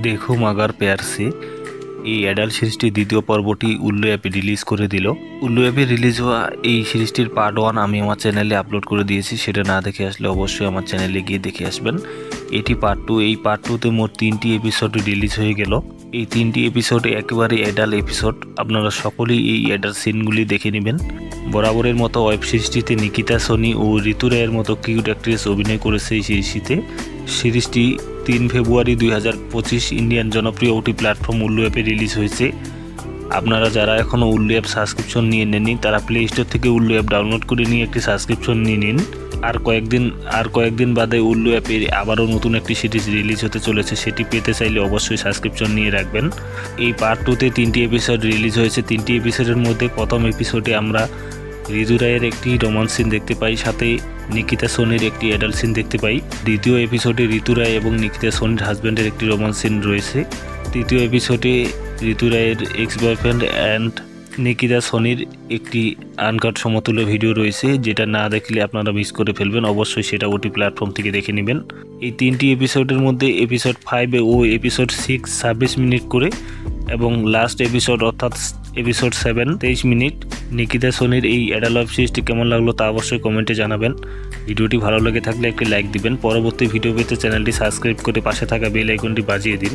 দেখো মাগার প্যার সে এই অ্যাডাল্ট সিরিজটির দ্বিতীয় পর্বটি উল্লু অ্যাপে রিলিজ করে দিল। উল্লু অ্যাপে রিলিজ হওয়া এই সিরিজটির পার্ট 1 আমি আমার চ্যানেলে আপলোড করে দিয়েছি, সেটা না দেখে আসলে অবশ্যই আমার চ্যানেলে গিয়ে দেখে আসবেন। এটি পার্ট 2। এই পার্ট 2তে মোট 3টি এপিসোড রিলিজ হয়ে গেল। এই 3টি এপিসোড একেবারে অ্যাডাল্ট এপিসোড, আপনারা সকলেই এই অ্যাডাল্ট সিনগুলি দেখে নেবেন। বরাবরের মতো ওয়েব সিরিজটিতে নিকিতা সোনি ও ঋতু রায়ের মতো কিউট অ্যাক্ট্রেস অভিনয় করেছে এই সিরিজটিতে। সিরিজটি 3 ফেব্রুয়ারি 2025 ইন্ডিয়ান জনপ্রিয় ওটি প্ল্যাটফর্ম উল্লু অ্যাপে রিলিজ হয়েছে। আপনারা যারা এখনও উল্লু অ্যাপ সাবস্ক্রিপশন নিয়ে নেননি তারা প্লে স্টোর থেকে উল্লু অ্যাপ ডাউনলোড করে নিয়ে একটি সাবস্ক্রিপশন নিয়ে নিন। আর কয়েকদিন বাদে উল্লু অ্যাপে আবারও নতুন একটি সিরিজ রিলিজ হতে চলেছে, সেটি পেতে চাইলে অবশ্যই সাবস্ক্রিপশন নিয়ে রাখবেন। এই পার্ট 2তে 3টি এপিসোড রিলিজ হয়েছে। 3টি এপিসোডের মধ্যে প্রথম এপিসোডে আমরা ঋতু রায়ের একটি রোমান্স সিন দেখতে পাই, সাথে নিকিতা সোনির একটি অ্যাডাল্ট সিন দেখতে পাই। দ্বিতীয় এপিসোডে ঋতু রায় এবং নিকিতা সোনির হাজব্যান্ডের একটি রোমান্স সিন রয়েছে। তৃতীয় এপিসোডে ঋতু রায়ের এক্স বয়ফ্রেন্ড অ্যান্ড নিকিতা সোনির একটি আনকাট সমতুল্য ভিডিও রয়েছে, যেটা না দেখলে আপনারা মিস করে ফেলবেন। অবশ্যই সেটা ওটি প্ল্যাটফর্ম থেকে দেখে নেবেন। এই 3টি এপিসোডের মধ্যে এপিসোড 5 ও এপিসোড 6 26 মিনিট করে এবং লাস্ট এপিসোড অর্থাৎ এপিসোড 7 23 মিনিট। নিকিতা সোনির এই অ্যাডাল্ট ওয়েব সিরিজটি কেমন লাগলো তা অবশ্যই কমেন্টে জানাবেন। ভিডিওটি ভালো লেগে থাকলে একটি লাইক দিবেন। পরবর্তী ভিডিও পেতে চ্যানেলটি সাবস্ক্রাইব করে পাশে থাকা বেল আইকনটি বাজিয়ে দিন।